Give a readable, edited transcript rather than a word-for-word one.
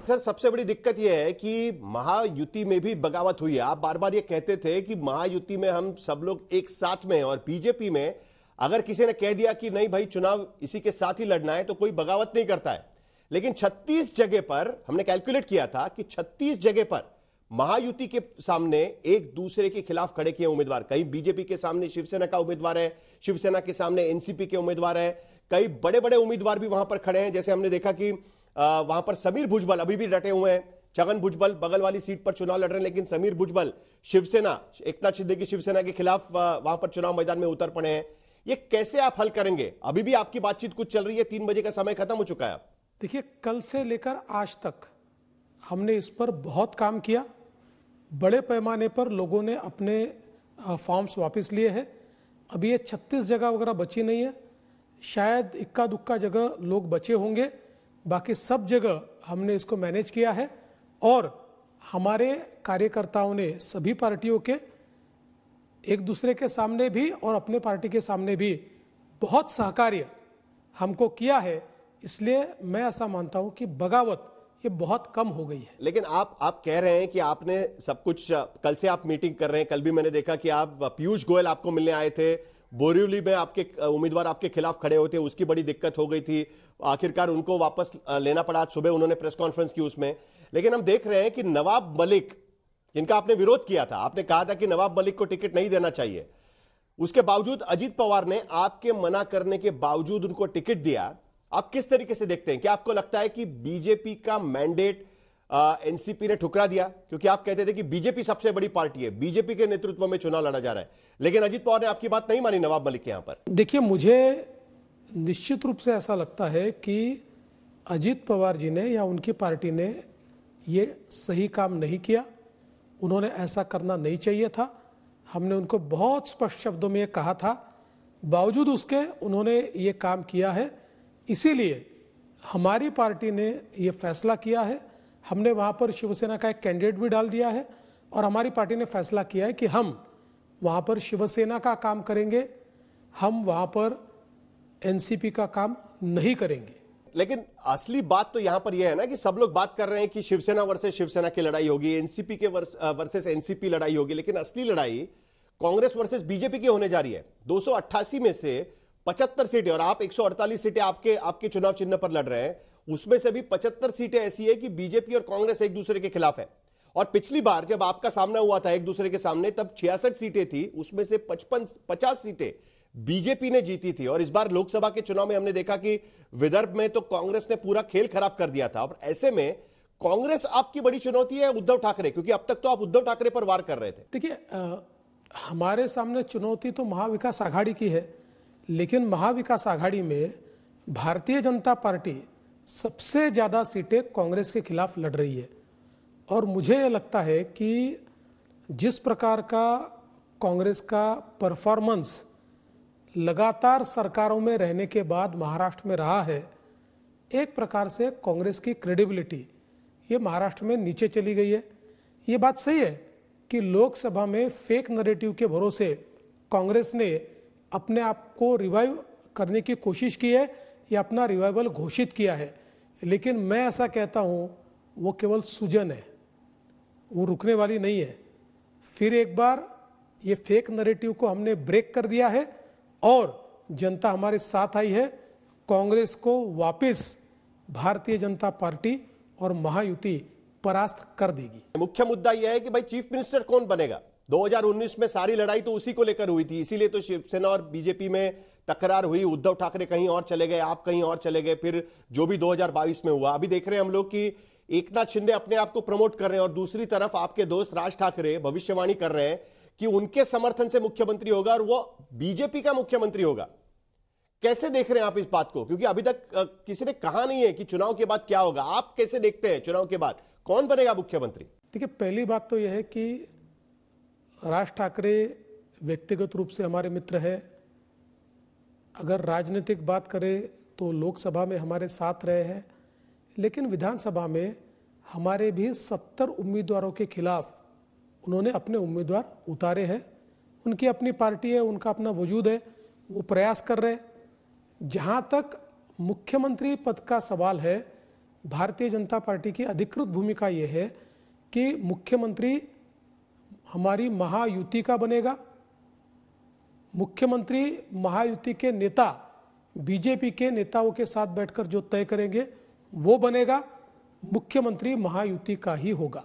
Sir, सबसे बड़ी दिक्कत यह है कि महायुति में भी बगावत हुई है। आप बार बार ये कहते थे कि महायुति में हम सब लोग एक साथ में हैं, और बीजेपी में अगर किसी ने कह दिया कि नहीं भाई चुनाव इसी के साथ ही लड़ना है तो कोई बगावत नहीं करता है। लेकिन 36 जगह पर हमने कैलकुलेट किया था कि 36 जगह पर महायुति के सामने एक दूसरे के खिलाफ खड़े किए उम्मीदवार, कहीं बीजेपी के सामने शिवसेना का उम्मीदवार है, शिवसेना के सामने एनसीपी के उम्मीदवार है, कई बड़े बड़े उम्मीदवार भी वहां पर खड़े हैं। जैसे हमने देखा कि वहां पर समीर भुजबल अभी भी डटे हुए हैं, छगन भुजबल बगल वाली सीट पर चुनाव लड़ रहे हैं, लेकिन समीर भुजबल शिवसेना, एकनाथ शिंदे की शिवसेना के खिलाफ वहां पर चुनाव मैदान में उतर पड़े हैं। ये कैसे आप हल करेंगे? अभी भी आपकी बातचीत कुछ चल रही है, 3 बजे का समय खत्म हो चुका है। देखिए, कल से लेकर आज तक हमने इस पर बहुत काम किया। बड़े पैमाने पर लोगों ने अपने फॉर्म्स वापस लिए हैं। अभी ये 36 जगह वगैरह बची नहीं है, शायद इक्का दुक्का जगह लोग बचे होंगे, बाकी सब जगह हमने इसको मैनेज किया है। और हमारे कार्यकर्ताओं ने सभी पार्टियों के एक दूसरे के सामने भी और अपने पार्टी के सामने भी बहुत सहकार्य हमको किया है। इसलिए मैं ऐसा मानता हूं कि बगावत ये बहुत कम हो गई है। लेकिन आप कह रहे हैं कि आपने सब कुछ, कल से आप मीटिंग कर रहे हैं, कल भी मैंने देखा कि आप पीयूष गोयल आपको मिलने आए थे, बोरिवली में आपके उम्मीदवार आपके खिलाफ खड़े होते, उसकी बड़ी दिक्कत हो गई थी, आखिरकार उनको वापस लेना पड़ा। आज सुबह उन्होंने प्रेस कॉन्फ्रेंस की उसमें। लेकिन हम देख रहे हैं कि नवाब मलिक, जिनका आपने विरोध किया था, आपने कहा था कि नवाब मलिक को टिकट नहीं देना चाहिए, उसके बावजूद अजीत पवार ने आपके मना करने के बावजूद उनको टिकट दिया। आप किस तरीके से देखते हैं? क्या आपको लगता है कि बीजेपी का मैंडेट एनसीपी ने ठुकरा दिया? क्योंकि आप कहते थे कि बीजेपी सबसे बड़ी पार्टी है, बीजेपी के नेतृत्व में चुनाव लड़ा जा रहा है, लेकिन अजीत पवार ने आपकी बात नहीं मानी नवाब मलिक के यहां पर। देखिए, मुझे निश्चित रूप से ऐसा लगता है कि अजीत पवार जी ने या उनकी पार्टी ने ये सही काम नहीं किया। उन्होंने ऐसा करना नहीं चाहिए था। हमने उनको बहुत स्पष्ट शब्दों में ये कहा था, बावजूद उसके उन्होंने ये काम किया है। इसीलिए हमारी पार्टी ने ये फैसला किया है। हमने वहाँ पर शिवसेना का एक कैंडिडेट भी डाल दिया है, और हमारी पार्टी ने फैसला किया है कि हम वहाँ पर शिवसेना का काम करेंगे, हम वहाँ पर एनसीपी का काम नहीं करेंगे। लेकिन असली बात तो यहां पर यह है ना कि सब लोग बात कर रहे हैं कि शिवसेना वर्सेस शिवसेना की लड़ाई होगी, एनसीपी के वर्सेस एनसीपी लड़ाई होगी, लेकिन असली लड़ाई कांग्रेस वर्सेस बीजेपी की होने जा रही है। 288 में से 75 सीटें, और आप 148 सीटें आपके चुनाव चिन्ह पर लड़ रहे हैं, उसमें से भी 75 सीटें ऐसी है कि बीजेपी और कांग्रेस एक दूसरे के खिलाफ है। और पिछली बार जब आपका सामना हुआ था एक दूसरे के सामने, तब 66 सीटें थी, उसमें से 50 सीटें बीजेपी ने जीती थी। और इस बार लोकसभा के चुनाव में हमने देखा कि विदर्भ में तो कांग्रेस ने पूरा खेल खराब कर दिया था। और ऐसे में कांग्रेस आपकी बड़ी चुनौती है उद्धव ठाकरे, क्योंकि अब तक तो आप उद्धव ठाकरे पर वार कर रहे थे। देखिए, हमारे सामने चुनौती तो महाविकास आघाड़ी की है, लेकिन महाविकास आघाड़ी में भारतीय जनता पार्टी सबसे ज्यादा सीटें कांग्रेस के खिलाफ लड़ रही है। और मुझे यह लगता है कि जिस प्रकार का कांग्रेस का परफॉर्मेंस लगातार सरकारों में रहने के बाद महाराष्ट्र में रहा है, एक प्रकार से कांग्रेस की क्रेडिबिलिटी ये महाराष्ट्र में नीचे चली गई है। ये बात सही है कि लोकसभा में फेक नैरेटिव के भरोसे कांग्रेस ने अपने आप को रिवाइव करने की कोशिश की है या अपना रिवाइवल घोषित किया है, लेकिन मैं ऐसा कहता हूँ वो केवल सूजन है, वो रुकने वाली नहीं है। फिर एक बार ये फेक नैरेटिव को हमने ब्रेक कर दिया है और जनता हमारे साथ आई है। कांग्रेस को वापस भारतीय जनता पार्टी और महायुति परास्त कर देगी। मुख्य मुद्दा यह है कि भाई चीफ मिनिस्टर कौन बनेगा। 2019 में सारी लड़ाई तो उसी को लेकर हुई थी, इसीलिए तो शिवसेना और बीजेपी में तकरार हुई। उद्धव ठाकरे कहीं और चले गए, आप कहीं और चले गए, फिर जो भी 2022 में हुआ। अभी देख रहे हैं हम लोग कि एकनाथ शिंदे अपने आप को प्रमोट कर रहे हैं और दूसरी तरफ आपके दोस्त राज ठाकरे भविष्यवाणी कर रहे हैं कि उनके समर्थन से मुख्यमंत्री होगा और वो बीजेपी का मुख्यमंत्री होगा। कैसे देख रहे हैं आप इस बात को? क्योंकि अभी तक किसी ने कहा नहीं है कि चुनाव के बाद क्या होगा। आप कैसे देखते हैं चुनाव के बाद कौन बनेगा मुख्यमंत्री? देखिए, पहली बात तो यह है कि राज ठाकरे व्यक्तिगत रूप से हमारे मित्र है। अगर राजनीतिक बात करें तो लोकसभा में हमारे साथ रहे हैं, लेकिन विधानसभा में हमारे भी 70 उम्मीदवारों के खिलाफ उन्होंने अपने उम्मीदवार उतारे हैं। उनकी अपनी पार्टी है, उनका अपना वजूद है, वो प्रयास कर रहे हैं। जहाँ तक मुख्यमंत्री पद का सवाल है, भारतीय जनता पार्टी की अधिकृत भूमिका यह है कि मुख्यमंत्री हमारी महायुति का बनेगा, मुख्यमंत्री महायुति के नेता बीजेपी के नेताओं के साथ बैठकर जो तय करेंगे वो बनेगा, मुख्यमंत्री महायुति का ही होगा।